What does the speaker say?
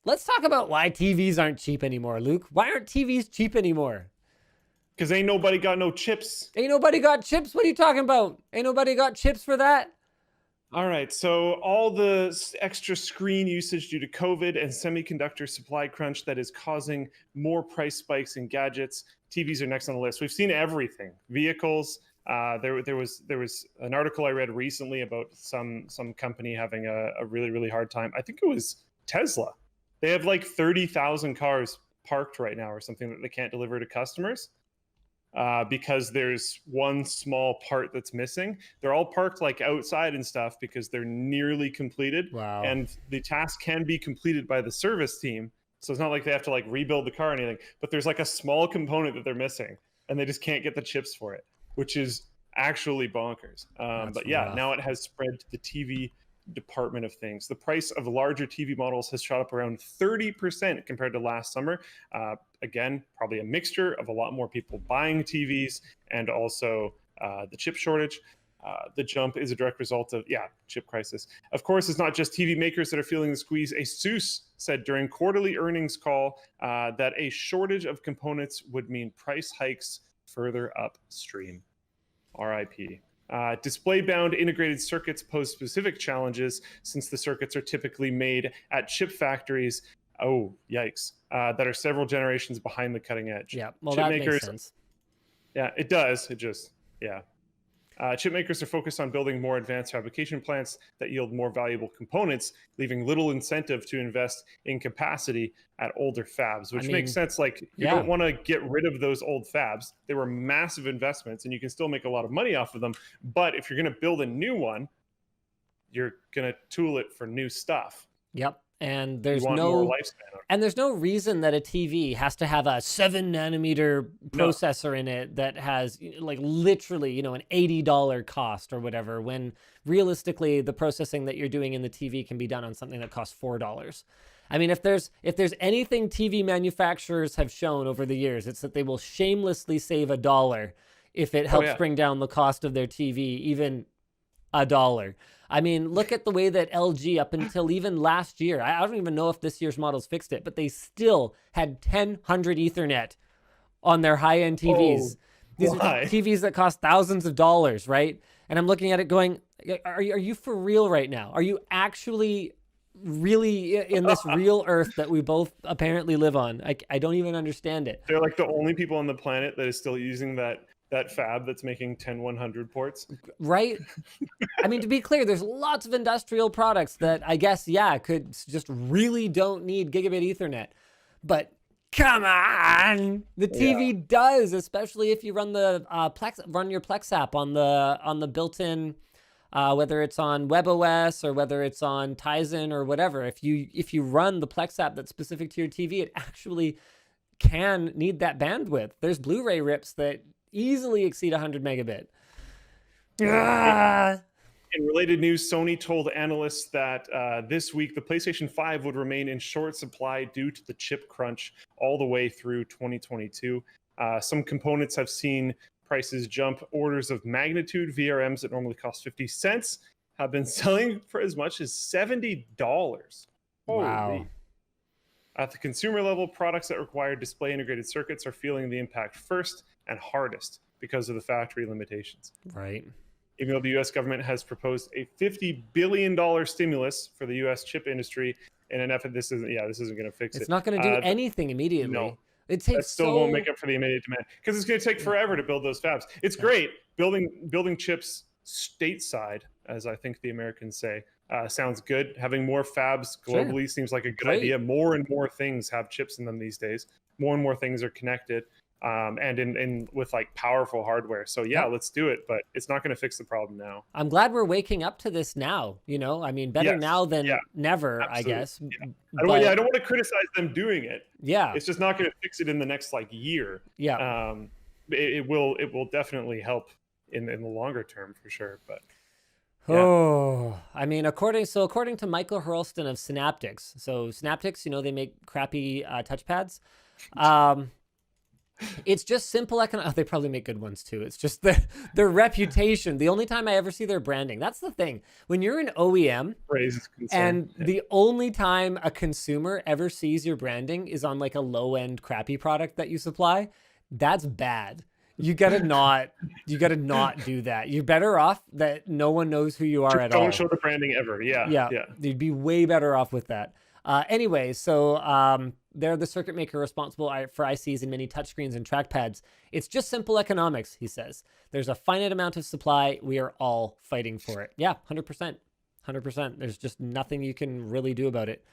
Let's talk about why TVs aren't cheap anymore, Luke. Why aren't TVs cheap anymore? Because ain't nobody got no chips. Ain't nobody got chips. What are you talking about? Ain't nobody got chips for that? All right, so all the extra screen usage due to COVID and semiconductor supply crunch that is causing more price spikes in gadgets. TVs are next on the list. We've seen everything. Vehicles. There was an article I read recently about some company having a really hard time. I think it was Tesla. They have like 30,000 cars parked right now or something that they can't deliver to customers because there's one small part that's missing. They're all parked like outside and stuff because they're nearly completed, Wow. and the task can be completed by the service team. So it's not like they have to like rebuild the car or anything, but there's like a small component that they're missing, and they just can't get the chips for it, which is actually bonkers. That's But yeah, rough. now it has spread to the TV department of things. The price of larger TV models has shot up around 30% compared to last summer. Again, probably a mixture of a lot more people buying TVs and also the chip shortage. The jump is a direct result of, chip crisis. Of course, it's not just TV makers that are feeling the squeeze. ASUS said during quarterly earnings call that a shortage of components would mean price hikes further upstream. RIP. Display-bound integrated circuits pose specific challenges since the circuits are typically made at chip factories. Oh, yikes! That are several generations behind the cutting edge. Yeah, well, Chip that makes makers, sense. yeah, it does. It just, yeah. Chip makers are focused on building more advanced fabrication plants that yield more valuable components, leaving little incentive to invest in capacity at older fabs, I which makes mean, sense. Like, you yeah. don't want to get rid of those old fabs. They were massive investments, and you can still make a lot of money off of them. But if you're going to build a new one, you're going to tool it for new stuff. Yep. And You want more lifespan. there's no reason that a TV has to have a 7 nanometer No. processor in it that has like literally, an $80 cost or whatever, when realistically the processing that you're doing in the TV can be done on something that costs $4. I mean, if there's anything TV manufacturers have shown over the years, it's that they will shamelessly save $1 if it helps bring down the cost of their TV even $1. I mean, look at the way that LG, up until even last year, I don't even know if this year's models fixed it, but they still had 1000 Ethernet on their high-end TVs. These are TVs that cost thousands of dollars, right? And I'm looking at it going, are you for real right now? Are you actually really in this real earth that we both apparently live on? I don't even understand it. They're like the only people on the planet that is still using that fab that's making 10100 ports. Right? I mean, to be clear, there's lots of industrial products that I guess, could just really don't need gigabit Ethernet. But come on, the TV does, especially if you run the run your Plex app on the built-in, whether it's on WebOS or whether it's on Tizen or whatever. If you run the Plex app that's specific to your TV, it actually can need that bandwidth. There's Blu-ray rips that easily exceed 100 megabit. In related news, Sony told analysts that this week the PlayStation 5 would remain in short supply due to the chip crunch all the way through 2022. Some components have seen prices jump orders of magnitude. VRMs that normally cost 50 cents have been selling for as much as $70. Wow. Holy. At the consumer level, products that require display integrated circuits are feeling the impact first and hardest because of the factory limitations. Right. Even though the U.S. government has proposed a $50 billion stimulus for the U.S. chip industry in an effort, this isn't going to fix it. It's not going to do anything immediately. No. It takes That still won't make up for the immediate demand because it's going to take forever to build those fabs. It's great building chips stateside, as I think the Americans say. Sounds good. Having more fabs globally seems like a good idea. More and more things have chips in them these days. More and more things are connected, and in with like powerful hardware. So let's do it. But it's not going to fix the problem now. I'm glad we're waking up to this now. I mean, better now than never, absolutely. I guess. I don't want to criticize them doing it. Yeah, it's just not going to fix it in the next year. Yeah, it will definitely help in the longer term for sure. But I mean, according to Michael Hurlston of Synaptics. So Synaptics, they make crappy touchpads. It's just simple oh, they probably make good ones too. It's just their reputation. The only time I ever see their branding. That's the thing. When you're an OEM Raises concern. and Yeah. the only time a consumer ever sees your branding is on like a low end crappy product that you supply, that's bad. You gotta not do that. You're better off that no one knows who you are Just at don't all. show the branding ever. Yeah. Yeah, Yeah. you'd be way better off with that. Anyway, so they're the circuit maker responsible for ICs and many touchscreens and trackpads. It's just simple economics, he says. There's a finite amount of supply. We are all fighting for it. Yeah, 100%. 100%. There's just nothing you can really do about it.